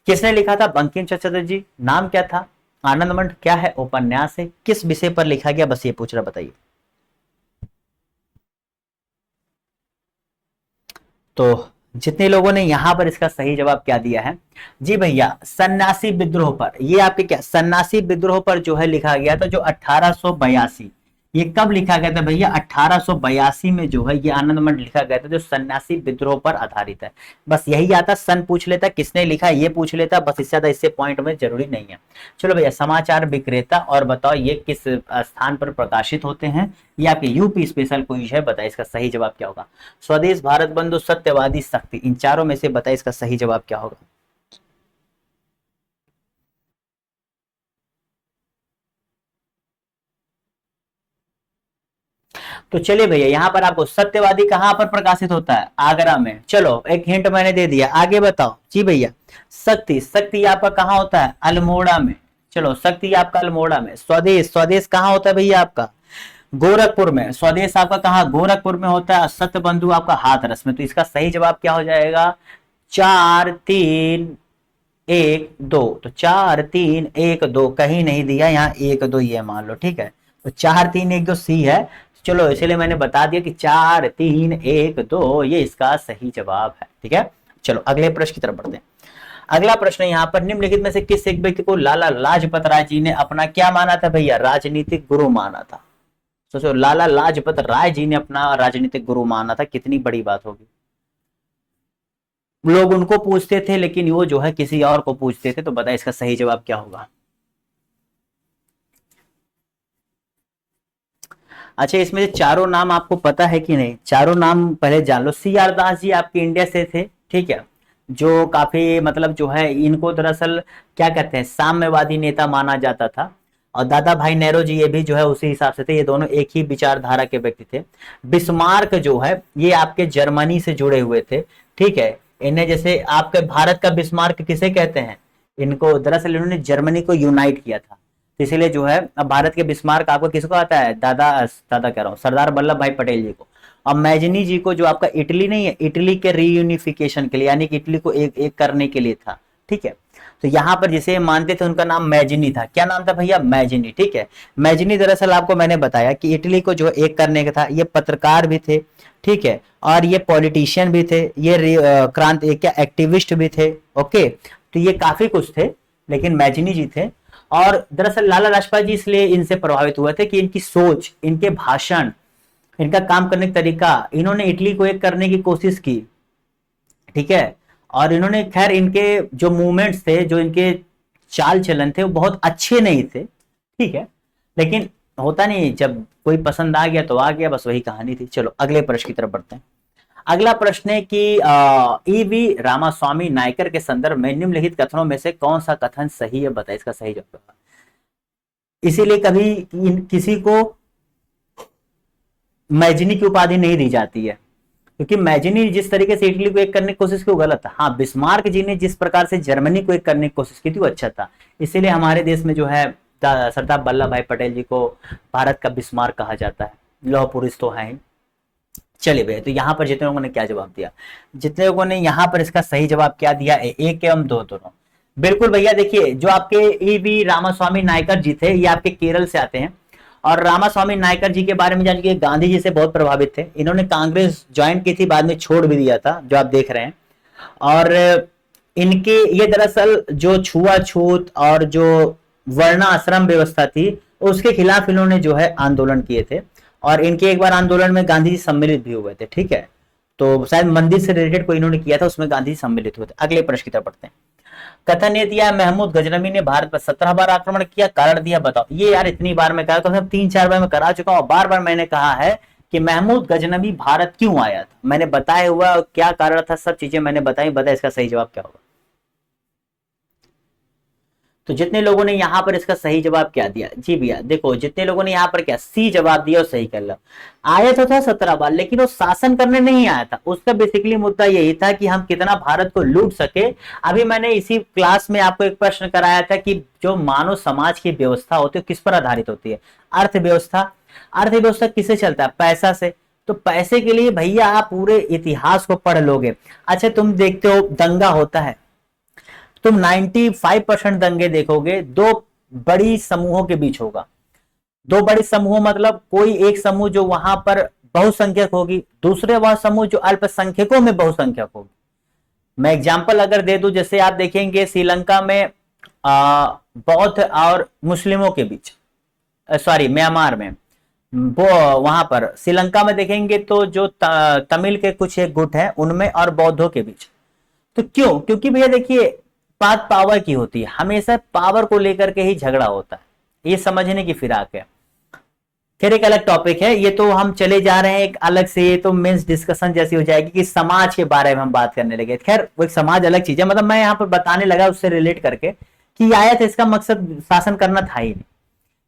किसने लिखा था? बंकिम चंद्र चटर्जी। नाम क्या था? आनंद मठ क्या है? उपन्यास है। किस विषय पर लिखा गया, बस ये पूछ रहा, बताइए। तो जितने लोगों ने यहां पर इसका सही जवाब क्या दिया है, जी भैया, सन्यासी विद्रोह पर। ये आपके क्या, सन्यासी विद्रोह पर जो है लिखा गया था, जो 1882, ये कब लिखा गया था भैया? 1882 में जो है ये आनंद मठ लिखा गया था, जो सन्यासी विद्रोह पर आधारित है। बस यही आता, सन पूछ लेता, किसने लिखा ये पूछ लेता, बस इससे ज्यादा इससे पॉइंट में जरूरी नहीं है। चलो भैया, समाचार विक्रेता, और बताओ ये किस स्थान पर प्रकाशित होते हैं? ये आपके यूपी स्पेशल क्विज है, बताइए इसका सही जवाब क्या होगा। स्वदेश, भारत बंधु, सत्यवादी, शक्ति, इन चारों में से बताइए इसका सही जवाब क्या होगा। तो चलिए भैया, यहाँ पर आपको सत्यवादी कहाँ पर प्रकाशित होता है? आगरा में। चलो एक हिंट मैंने दे दिया, आगे बताओ। जी भैया, शक्ति, शक्ति आपका कहाँ होता है? अल्मोड़ा में। चलो, शक्ति आपका अल्मोड़ा में। स्वदेश, स्वदेश कहाँ होता है भैया आपका? गोरखपुर में। स्वदेश आपका कहाँ? गोरखपुर में होता है। सत्य बंधु आपका हाथरस में। तो इसका सही जवाब क्या हो जाएगा? 4 3 1 2। तो 4 3 1 2 कहीं नहीं दिया, यहाँ 1 2 ये मान लो। ठीक है, तो 4 3 1 2 सी है। चलो इसलिए मैंने बता दिया कि 4 3 1 2 ये इसका सही जवाब है। ठीक है, चलो अगले प्रश्न की तरफ बढ़ते हैं। अगला प्रश्न यहाँ पर, निम्नलिखित में से किस एक व्यक्ति को लाला लाजपत राय जी ने अपना क्या माना था भैया? राजनीतिक गुरु माना था। सोचो, लाला लाजपत राय जी ने अपना राजनीतिक गुरु माना था, कितनी बड़ी बात होगी। लोग उनको पूछते थे, लेकिन वो जो है किसी और को पूछते थे। तो बताइए इसका सही जवाब क्या होगा। अच्छा, इसमें से चारों नाम आपको पता है कि नहीं? चारों नाम पहले जान लो। सी आर दास जी आपके इंडिया से थे, ठीक है, जो काफी मतलब जो है इनको दरअसल क्या कहते हैं, साम्यवादी नेता माना जाता था। और दादा भाई नेहरू जी ये भी जो है उसी हिसाब से थे, ये दोनों एक ही विचारधारा के व्यक्ति थे। बिस्मार्क जो है ये आपके जर्मनी से जुड़े हुए थे। ठीक है, इन्हें जैसे आपके भारत का बिस्मार्क किसे कहते हैं? इनको दरअसल इन्होंने जर्मनी को यूनाइट किया था। तो इसीलिए जो है अब भारत के बिस्मार्क आपको किसको आता है? दादा दादा कह रहा हूँ, सरदार वल्लभ भाई पटेल जी को। और मैजनी जी को, जो आपका इटली नहीं है, इटली के रीयूनिफिकेशन के लिए, यानी कि इटली को एक एक करने के लिए था। ठीक है, तो यहाँ पर जिसे मानते थे उनका नाम मैजनी था। क्या नाम था भैया? मैजनी। ठीक है, मैजनी दरअसल आपको मैंने बताया कि इटली को जो एक करने का था। ये पत्रकार भी थे, ठीक है, और ये पॉलिटिशियन भी थे, ये क्रांति क्या एक्टिविस्ट भी थे। ओके, तो ये काफी कुछ थे, लेकिन मैजनी जी थे। और दरअसल लाला लाजपत जी इसलिए इनसे प्रभावित हुए थे कि इनकी सोच, इनके भाषण, इनका काम करने का तरीका, इन्होंने इटली को एक करने की कोशिश की। ठीक है, और इन्होंने खैर इनके जो मूवमेंट्स थे, जो इनके चाल चलन थे, वो बहुत अच्छे नहीं थे। ठीक है, लेकिन होता नहीं, जब कोई पसंद आ गया तो आ गया, बस वही कहानी थी। चलो अगले प्रश्न की तरफ बढ़ते हैं। अगला प्रश्न है कि ईवी रामास्वामी नायकर के संदर्भ में निम्नलिखित कथनों में से कौन सा कथन सही है? बताइए इसका सही जवाब। इसीलिए कभी किसी को मैजनी की उपाधि नहीं दी जाती है। क्योंकि मैजिनी जिस तरीके से इटली को एक करने की कोशिश की वो गलत था। हाँ, बिस्मार्क जी ने जिस प्रकार से जर्मनी को एक करने की कोशिश की थी वो अच्छा था। इसीलिए हमारे देश में जो है सरदार वल्लभ भाई पटेल जी को भारत का बिस्मार्क कहा जाता है। लौह पुरुष तो है ही। चलिए भैया, तो यहाँ पर जितने लोगों ने क्या जवाब दिया, जितने लोगों ने यहाँ पर इसका सही जवाब क्या दिया, एक एवं दो दोनों। बिल्कुल भैया, देखिए जो आपके ईवी रामास्वामी नायकर जी थे, ये आपके केरल से आते हैं। और रामास्वामी नायकर जी के बारे में जान के गांधी जी से बहुत प्रभावित थे। इन्होंने कांग्रेस ज्वाइन की थी, बाद में छोड़ भी दिया था, जो आप देख रहे हैं। और इनके ये दरअसल जो छुआछूत और जो वर्णाश्रम व्यवस्था थी उसके खिलाफ इन्होंने जो है आंदोलन किए थे। और इनके एक बार आंदोलन में गांधी जी सम्मिलित भी हुए थे, ठीक है। तो शायद मंदिर से रिलेटेड कोई इन्होंने किया था, उसमें गांधी जी सम्मिलित हुए थे। अगले प्रश्न की तरफ पढ़ते हैं। कथन ये दिया, महमूद गजनवी ने भारत पर 17 बार आक्रमण किया, कारण दिया बताओ। ये यार इतनी बार मैं कहा, तो 3-4 बार मैं करा चुका हूं। बार बार मैंने कहा है कि महमूद गजनवी भारत क्यों आया था, मैंने बताया हुआ क्या कारण था, सब चीजें मैंने बताई। बताया इसका सही जवाब क्या होगा। तो जितने लोगों ने यहां पर इसका सही जवाब क्या दिया, जी भैया देखो, जितने लोगों ने यहां पर क्या सी जवाब दिया और सही कर लो। आया तो था 17 बार, लेकिन वो शासन करने नहीं आया था। उसका बेसिकली मुद्दा यही था कि हम कितना भारत को लूट सके। अभी मैंने इसी क्लास में आपको एक प्रश्न कराया था कि जो मानव समाज की व्यवस्था होती है किस पर आधारित होती है, अर्थव्यवस्था। अर्थव्यवस्था किससे चलता है, पैसा से। तो पैसे के लिए भैया आप पूरे इतिहास को पढ़ लोगे। अच्छा, तुम देखते हो दंगा होता है, तुम 95% दंगे देखोगे दो बड़ी समूहों के बीच होगा। दो बड़े समूह मतलब कोई एक समूह जो वहां पर बहुसंख्यक होगी, दूसरे वह समूह जो अल्पसंख्यकों में बहुसंख्यक होगी। मैं एग्जांपल अगर दे दूं, जैसे आप देखेंगे श्रीलंका में बौद्ध और मुस्लिमों के बीच, सॉरी म्यांमार में, वो वहां पर श्रीलंका में देखेंगे तो जो तमिल के कुछ एक गुट है उनमें और बौद्धों के बीच। तो क्यों, क्योंकि भैया देखिए बात पावर की होती है, हमेशा पावर को लेकर के ही झगड़ा होता है। ये समझने की फिराक है। फिर एक अलग टॉपिक है, ये तो हम चले जा रहे हैं एक अलग से, ये तो मेंस डिस्कशन जैसी हो जाएगी कि समाज के बारे में हम बात करने लगे। खैर वो एक समाज अलग चीज है, मतलब मैं यहाँ पर बताने लगा उससे रिलेट करके कि आयत इसका मकसद शासन करना था ही नहीं।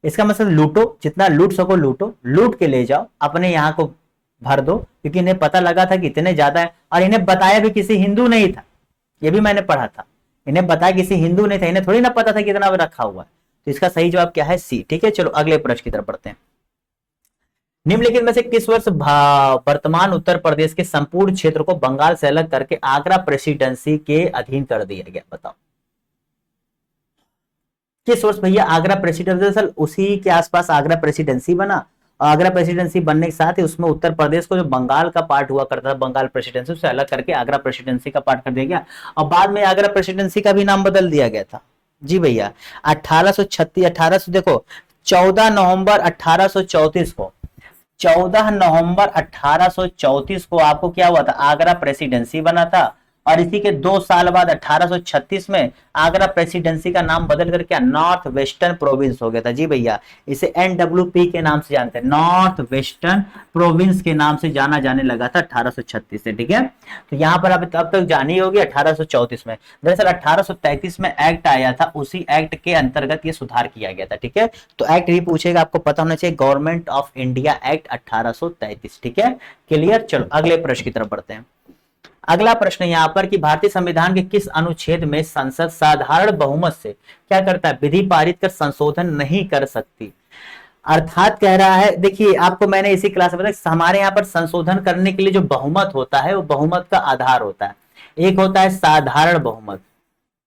इसका मकसद लूटो, जितना लूट सको लूटो, लूट के ले जाओ, अपने यहाँ को भर दो। क्योंकि इन्हें पता लगा था कि इतने ज्यादा है, और इन्हें बताया भी किसी हिंदू नहीं था, ये भी मैंने पढ़ा था। इन्हें बताया किसी हिंदू नहीं था, इन्हें थोड़ी ना पता था कितना रखा हुआ है। तो इसका सही जवाब क्या है, सी। ठीक है, चलो अगले प्रश्न की तरफ बढ़ते हैं। निम्नलिखित में से किस वर्ष वर्तमान उत्तर प्रदेश के संपूर्ण क्षेत्र को बंगाल से अलग करके आगरा प्रेसिडेंसी के अधीन कर दिया गया, बताओ किस वर्ष भैया आगरा प्रेसिडेंसी। दरअसल उसी के आसपास आगरा प्रेसिडेंसी बना, और आगरा प्रेसिडेंसी बनने के साथ ही उसमें उत्तर प्रदेश को जो बंगाल का पार्ट हुआ करता था, बंगाल प्रेसिडेंसी, उससे अलग करके आगरा प्रेसिडेंसी का पार्ट कर दिया गया। और बाद में आगरा प्रेसिडेंसी का भी नाम बदल दिया गया था। जी भैया 1836 1800 देखो 14 नवंबर 1834 को, 14 नवंबर 1834 को आपको क्या हुआ था, आगरा प्रेसिडेंसी बना था। और इसी के 2 साल बाद 1836 में आगरा प्रेसिडेंसी का नाम बदल कर क्या नॉर्थ वेस्टर्न प्रोविंस हो गया था। जी भैया इसे NWP के नाम से जानते हैं, नॉर्थ वेस्टर्न प्रोविंस के नाम से जाना जाने लगा था 1836 से। ठीक है, तो यहाँ पर अब तक जानी होगी 1834 में। दरअसल 1833 में एक्ट आया था, उसी एक्ट के अंतर्गत ये सुधार किया गया था। ठीक है, तो एक्ट भी पूछेगा, आपको पता होना चाहिए, गवर्नमेंट ऑफ इंडिया एक्ट 1833। ठीक है, क्लियर। चलो अगले प्रश्न की तरफ बढ़ते हैं। अगला प्रश्न यहाँ पर कि भारतीय संविधान के किस अनुच्छेद में संसद साधारण बहुमत से क्या करता है, विधि पारित कर संशोधन नहीं कर सकती। अर्थात कह रहा है, देखिए आपको मैंने इसी क्लास में बताया, हमारे यहाँ पर संशोधन करने के लिए जो बहुमत होता है वो बहुमत का आधार होता है। एक होता है साधारण बहुमत,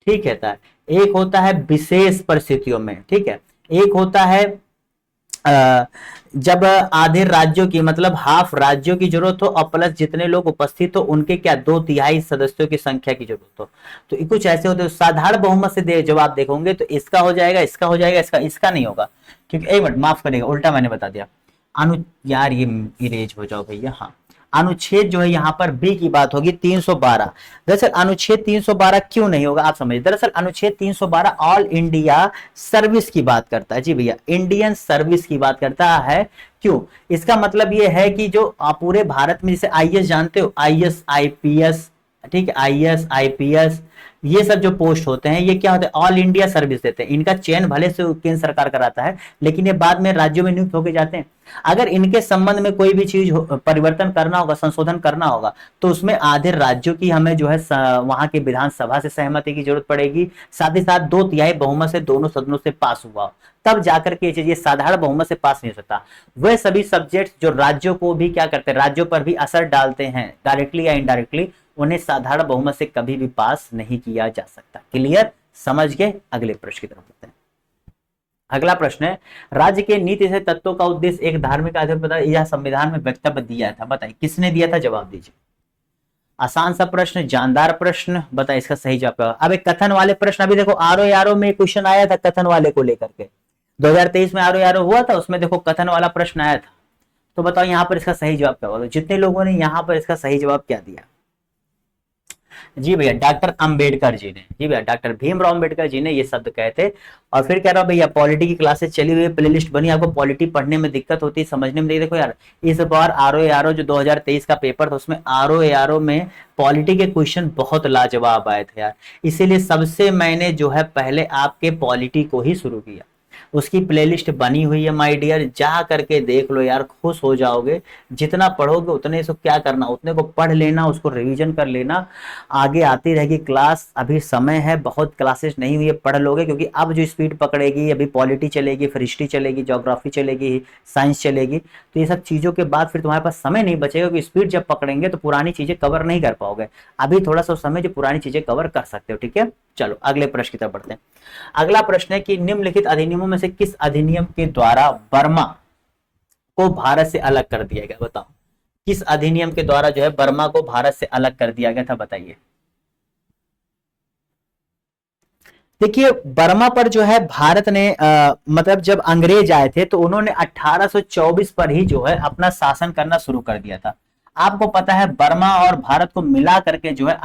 ठीक है, एक होता है विशेष परिस्थितियों में, ठीक है, एक होता है जब आधे राज्यों की मतलब हाफ राज्यों की जरूरत हो और प्लस जितने लोग उपस्थित हो उनके क्या 2/3 सदस्यों की संख्या की जरूरत हो। तो कुछ ऐसे होते हैं साधारण बहुमत से जवाब देखोगे तो इसका हो जाएगा, इसका हो जाएगा, इसका नहीं होगा। क्योंकि एक मिनट माफ करेगा, उल्टा मैंने बता दिया। यार ये इरेज हो जाओ भैया। हाँ, अनुच्छेद जो है यहाँ पर बी की बात होगी 312। दरअसल अनुच्छेद 312 क्यों नहीं होगा आप समझिए। दरअसल अनुच्छेद 312 ऑल इंडिया सर्विस की बात करता है। जी भैया इंडियन सर्विस की बात करता है। क्यों, इसका मतलब ये है कि जो आप पूरे भारत में जैसे IAS जानते हो, IAS IPS ठीक है, आईएएस आईपीएस ये सब जो पोस्ट होते हैं ये क्या होते हैं, ऑल इंडिया सर्विस देते हैं। इनका चयन भले से केंद्र सरकार कराता है, लेकिन ये बाद में राज्यों में नियुक्त होके जाते हैं। अगर इनके संबंध में कोई भी चीज परिवर्तन करना होगा, संशोधन करना होगा, तो उसमें आधे राज्यों की हमें जो है वहां के विधानसभा से सहमति की जरूरत पड़ेगी, साथ ही साथ 2/3 बहुमत से दोनों सदनों से पास हुआ, तब जाकर के ये साधारण बहुमत से पास नहीं हो सकता। वह सभी सब्जेक्ट जो राज्यों को भी क्या करते हैं, राज्यों पर भी असर डालते हैं डायरेक्टली या इनडायरेक्टली, उन्हें साधारण बहुमत से कभी भी पास नहीं किया जा सकता। क्लियर, समझ गए? अगले प्रश्न की तरफ बढ़ते हैं। अगला प्रश्न है, राज्य के नीति से तत्वों का उद्देश्य एक धार्मिक आधार यह संविधान में वक्तव्य दिया था, बताइए किसने दिया था, जवाब दीजिए। आसान सा प्रश्न, जानदार प्रश्न, बताइए इसका सही जवाब। अब एक कथन वाले प्रश्न, अभी देखो आरो में क्वेश्चन आया था कथन वाले को लेकर के, 2023 में आरो हुआ था, उसमें देखो कथन वाला प्रश्न आया था। तो बताओ यहाँ पर इसका सही जवाब क्या होगा, जितने लोगों ने यहाँ पर इसका सही जवाब क्या दिया। जी भैया डॉक्टर अंबेडकर जी ने, जी भैया डॉक्टर भीमराव अंबेडकर जी ने ये शब्द कहे थे। और फिर कह रहा हूं भैया पॉलिटी की क्लासेस चली हुई है, प्लेलिस्ट बनी, आपको पॉलिटी पढ़ने में दिक्कत होती है, समझने में। देखो यार इस बार आरओ जो 2023 का पेपर था उसमें आरओ में पॉलिटी के क्वेश्चन बहुत लाजवाब आए थे यार, इसीलिए सबसे मैंने जो है पहले आपके पॉलिटी को ही शुरू किया। उसकी प्लेलिस्ट बनी हुई है माय डियर, जा करके देख लो यार, खुश हो जाओगे। जितना पढ़ोगे उतने से क्या करना, उतने को पढ़ लेना, उसको रिवीजन कर लेना, आगे आती रहेगी क्लास। अभी समय है, बहुत क्लासेस नहीं हुई है, पढ़ लोगे, क्योंकि अब जो स्पीड पकड़ेगी, अभी पॉलिटी चलेगी, फिर हिस्ट्री चलेगी, ज्योग्राफी चलेगी, साइंस चलेगी, तो ये सब चीजों के बाद फिर तुम्हारे पास समय नहीं बचेगा, क्योंकि स्पीड जब पकड़ेंगे तो पुरानी चीजें कवर नहीं कर पाओगे। अभी थोड़ा सा समय जो पुरानी चीजें कवर कर सकते हो, ठीक है। चलो अगले प्रश्न की तरफ बढ़ते हैं। अगला प्रश्न है कि निम्नलिखित अधिनियमों में से किस अधिनियम के द्वारा बर्मा को भारत से अलग कर दिया गया, बताओ किस अधिनियम के द्वारा जो है बर्मा को भारत से अलग कर दिया गया था, बताइए। देखिए बर्मा पर जो है भारत ने मतलब जब अंग्रेज आए थे तो उन्होंने 1824 पर ही जो है अपना शासन करना शुरू कर दिया था। आपको पता है बर्मा और भारत को मिला करके जो है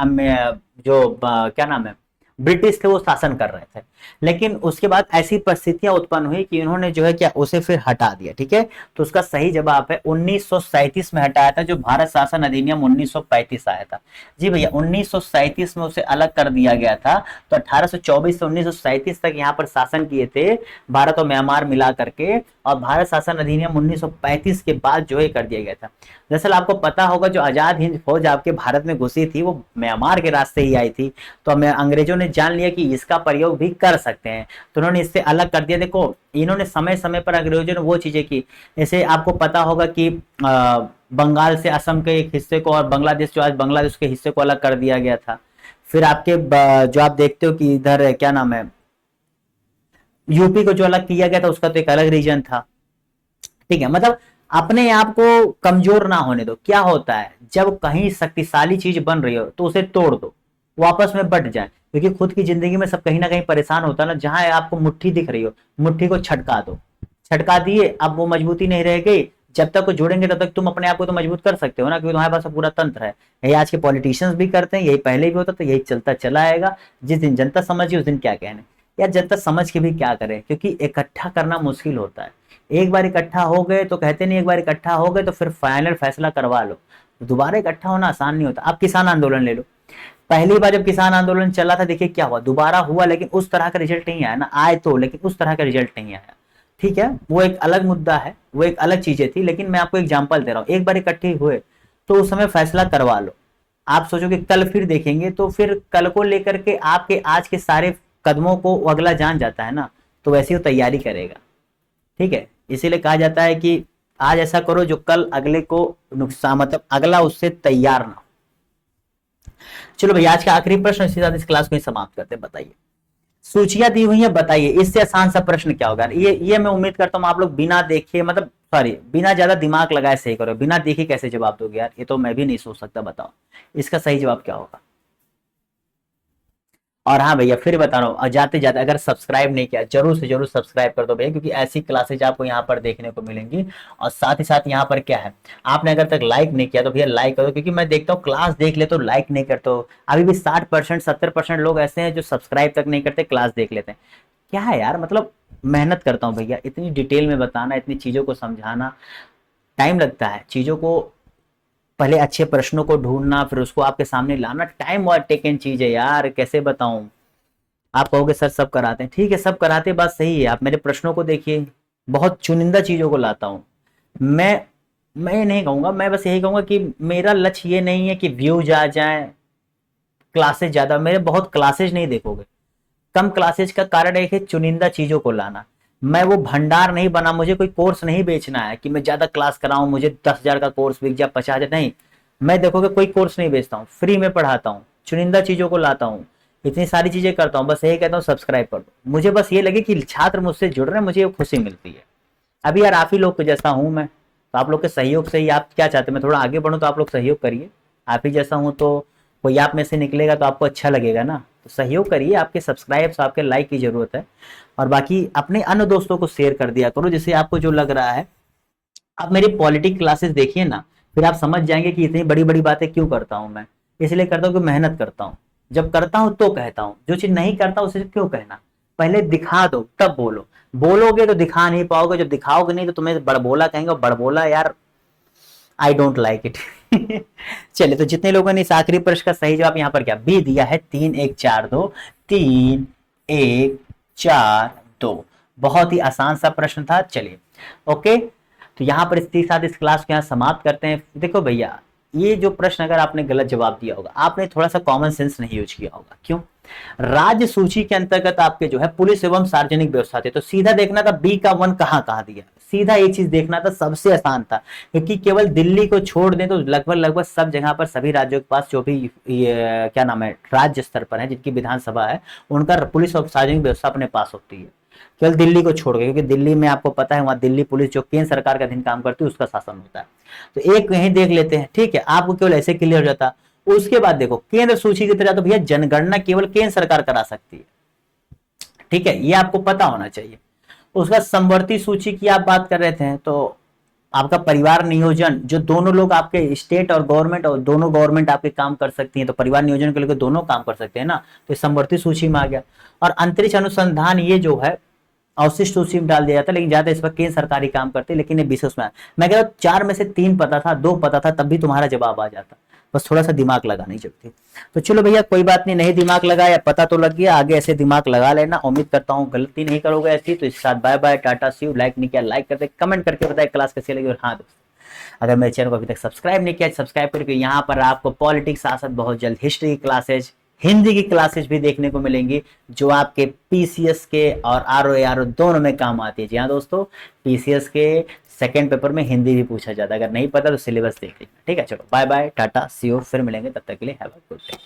जो क्या नाम है ब्रिटिश थे वो शासन कर रहे थे, लेकिन उसके बाद ऐसी परिस्थितियां उत्पन्न हुई कि उन्होंने जो है क्या उसे फिर हटा दिया, ठीक है। तो उसका सही जवाब है 1937 में हटाया था, जो भारत शासन अधिनियम 1935 आया था। जी भैया 1937 में उसे अलग कर दिया गया था। तो 1824 से 1937 तक यहाँ पर शासन किए थे भारत और म्यांमार मिला करके, और भारत शासन अधिनियम 1935 के बाद जो है कर दिया गया था। दरअसल आपको पता होगा जो आजाद हिंद फौज आपके भारत में घुसी थी वो म्यांमार के रास्ते ही आई थी, तो अंग्रेजों ने जान लिया कि इसका प्रयोग भी कर सकते हैं, तो उन्होंने इससे अलग कर दिया। देखो इन्होंने समय समय पर अंग्रेजों ने वो चीजें की, जैसे आपको पता होगा कि बंगाल से असम के एक हिस्से को और बांग्लादेश जो आज बांग्लादेश के हिस्से को अलग कर दिया गया था। फिर आपके जो आप देखते हो कि इधर क्या नाम है यूपी को जो अलग किया गया था उसका तो एक अलग रीजन था, ठीक है। मतलब अपने आप को कमजोर ना होने दो। क्या होता है जब कहीं शक्तिशाली चीज बन रही हो तो उसे तोड़ दो, वो आपस में बट जाए, क्योंकि खुद की जिंदगी में सब कहीं ना कहीं परेशान होता है ना। जहां आपको मुट्ठी दिख रही हो, मुट्ठी को छटका दो, छटका दिए, अब वो मजबूती नहीं रह गई। जब तक वो जुड़ेंगे तब तक तुम अपने आप को तो मजबूत कर सकते हो ना, क्योंकि तुम्हारे पास पूरा तंत्र है। यही आज के पॉलिटिशियंस भी करते हैं, यही पहले भी होता था, यही चलता चला आएगा। जिस दिन जनता समझी उस दिन क्या कहने। यार जनता समझ के भी क्या करे, क्योंकि इकट्ठा करना मुश्किल होता है। एक बार इकट्ठा हो गए तो कहते नहीं, एक बार इकट्ठा हो गए तो फिर फाइनल फैसला करवा लो। दोबारा इकट्ठा होना आसान नहीं होता। आप किसान आंदोलन ले लो, पहली बार जब किसान आंदोलन चला था देखिए क्या हुआ, दोबारा हुआ लेकिन उस तरह का रिजल्ट नहीं आया ना, आए तो लेकिन उस तरह का रिजल्ट नहीं आया, ठीक है। वो एक अलग मुद्दा है, वो एक अलग चीजें थी, लेकिन मैं आपको एग्जांपल दे रहा हूं। एक बार इकट्ठे हुए तो उस समय फैसला करवा लो। आप सोचो कि कल फिर देखेंगे, तो फिर कल को लेकर के आपके आज के सारे कदमों को अगला जान जाता है ना, तो वैसी वो तैयारी करेगा, ठीक है। इसीलिए कहा जाता है कि आज ऐसा करो जो कल अगले को नुकसान, मतलब अगला उससे तैयार ना हो। चलो भैया आज का आखिरी प्रश्न, इसके साथ इस क्लास को ही समाप्त करते हैं। बताइए सूचियां दी हुई है, बताइए इससे आसान सा प्रश्न क्या होगा। ये मैं उम्मीद करता हूं आप लोग बिना देखे, मतलब सॉरी बिना ज्यादा दिमाग लगाए सही करो। बिना देखे कैसे जवाब दोगे यार, ये तो मैं भी नहीं सोच सकता। बताओ इसका सही जवाब क्या होगा। और हाँ भैया फिर बता रहा हूँ, जाते जाते अगर सब्सक्राइब नहीं किया जरूर से जरूर सब्सक्राइब कर दो भैया, क्योंकि ऐसी क्लासेज आपको यहाँ पर देखने को मिलेंगी। और साथ ही साथ यहाँ पर क्या है, आपने अगर तक लाइक नहीं किया तो भैया लाइक करो, क्योंकि मैं देखता हूँ क्लास देख ले तो लाइक नहीं करते हो। अभी भी 60% 70% लोग ऐसे हैं जो सब्सक्राइब तक नहीं करते, क्लास देख लेते हैं। क्या है यार, मतलब मेहनत करता हूँ भैया, इतनी डिटेल में बताना, इतनी चीजों को समझाना, टाइम लगता है चीजों को पहले अच्छे प्रश्नों को ढूंढना, फिर उसको आपके सामने लाना, टाइम और टेकन चीज है यार, कैसे बताऊं। आप कहोगे सर सब कराते हैं, ठीक है सब कराते, बात सही है। आप मेरे प्रश्नों को देखिए, बहुत चुनिंदा चीजों को लाता हूं मैं। मैं ये नहीं कहूंगा, मैं बस यही कहूंगा कि मेरा लक्ष्य ये नहीं है कि व्यूज आ जाए, क्लासेस ज्यादा, मेरे बहुत क्लासेस नहीं देखोगे। कम क्लासेज का कारण एक है चुनिंदा चीजों को लाना। मैं वो भंडार नहीं बना, मुझे कोई कोर्स नहीं बेचना है कि मैं ज्यादा क्लास कराऊं, मुझे 10,000 का कोर्स बिक जाए, 50,000 नहीं। मैं देखोगे कोई कोर्स नहीं बेचता हूँ, फ्री में पढ़ाता हूँ, चुनिंदा चीजों को लाता हूँ, इतनी सारी चीजें करता हूँ। बस यही कहता हूँ सब्सक्राइब कर दो, मुझे बस ये लगे कि छात्र मुझसे जुड़ रहे हैं, मुझे खुशी मिलती है। अभी यार आप ही लोग को जैसा हूं मैं, तो आप लोग के सहयोग से ही, आप क्या चाहते हैं मैं थोड़ा आगे बढ़ूं, तो आप लोग सहयोग करिए। आप ही जैसा हूं तो कोई आप में से निकलेगा तो आपको अच्छा लगेगा ना, तो सहयोग करिए। आपके सब्सक्राइब्स, आपके लाइक की जरूरत है। और बाकी अपने अन्य दोस्तों को शेयर कर दिया करो, जैसे आपको जो लग रहा है। आप मेरी पॉलिटिक्स क्लासेस देखिए ना, फिर आप समझ जाएंगे कि इतनी बड़ी बड़ी बातें क्यों करता हूं मैं। इसलिए करता हूं कि मेहनत करता हूं, जब करता हूं तो कहता हूं, जो चीज नहीं करता उसे क्यों कहना। पहले दिखा दो तब बोलो, बोलोगे तो दिखा नहीं पाओगे, जब दिखाओगे नहीं तो तुम्हें बड़बोला कहेंगे, बड़बोला यार आई डोंट लाइक इट। चलिए, तो जितने लोगों ने इस आखिरी प्रश्न का सही जवाब यहाँ पर क्या बी दिया है, 3 1 4 2, 3 1 4 2, बहुत ही आसान सा प्रश्न था। चलिए ओके, तो यहाँ पर इसके साथ इस क्लास को यहाँ समाप्त करते हैं। देखो भैया, ये जो प्रश्न अगर आपने गलत जवाब दिया होगा, आपने थोड़ा सा कॉमन सेंस नहीं यूज किया होगा। क्यों? राज्य सूची के अंतर्गत आपके जो है पुलिस एवं सार्वजनिक व्यवस्था थे, तो सीधा देखना था बी का 1 कहाँ कहाँ दिया, सीधा एक चीज देखना था, सबसे आसान था। क्योंकि केवल दिल्ली को छोड़ दें तो लगभग लगभग सब जगह पर सभी राज्यों के पास जो भी ये क्या नाम है राज्य स्तर पर है, जिनकी विधानसभा है, उनका पुलिस और सार्वजनिक व्यवस्था अपने पास होती है, केवल दिल्ली को छोड़ के। क्योंकि दिल्ली में आपको पता है वहां दिल्ली पुलिस जो केंद्र सरकार के अधीन काम करती है, उसका शासन होता है। तो एक यही देख लेते हैं, ठीक है, आपको केवल ऐसे क्लियर हो जाता। उसके बाद देखो केंद्र सूची की तरह, तो भैया जनगणना केवल केंद्र सरकार करा सकती है, ठीक है, ये आपको पता होना चाहिए। उसका समवर्ती सूची की आप बात कर रहे थे, तो आपका परिवार नियोजन, जो दोनों लोग आपके स्टेट और गवर्नमेंट, और दोनों गवर्नमेंट आपके काम कर सकती है, तो परिवार नियोजन के लिए दोनों काम कर सकते हैं ना, तो समवर्ती सूची में आ गया। और अंतरिक्ष अनुसंधान ये जो है अवशिष्ट सूची में डाल दिया जाता है, लेकिन ज्यादा इस पर केंद्र सरकारी काम करते हैं, लेकिन ये विशेष में मैं कह रहा हूं 4 में से 3 पता था, 2 पता था, तब भी तुम्हारा जवाब आ जाता, बस थोड़ा सा दिमाग लगानी जरूरत थी। तो चलो भैया कोई बात नहीं, नहीं दिमाग लगाया, पता तो लग गया, आगे ऐसे दिमाग लगा लेना। उम्मीद करता हूँ गलती नहीं करोगे ऐसी। तो इस साथ बाय बाय, टाटा सी यू। लाइक नहीं किया लाइक करते, कमेंट करके बताए क्लास कैसी लगी। और हाँ दोस्तों, अगर मेरे चैनल को अभी तक सब्सक्राइब नहीं किया, सब्सक्राइब करके यहाँ पर आपको पॉलिटिक्स साथ साथ बहुत जल्द हिस्ट्री की क्लासेज, हिंदी की क्लासेज भी देखने को मिलेंगी, जो आपके पीसीएस के और आरओ एआरओ दोनों में काम आती है। जी हाँ दोस्तों, पीसीएस के सेकंड पेपर में हिंदी भी पूछा जाता है, अगर नहीं पता तो सिलेबस देख लीजिए। ठीक है, चलो बाय बाय, टाटा सी यू, फिर मिलेंगे, तब तक के लिए हैव अ गुड डे।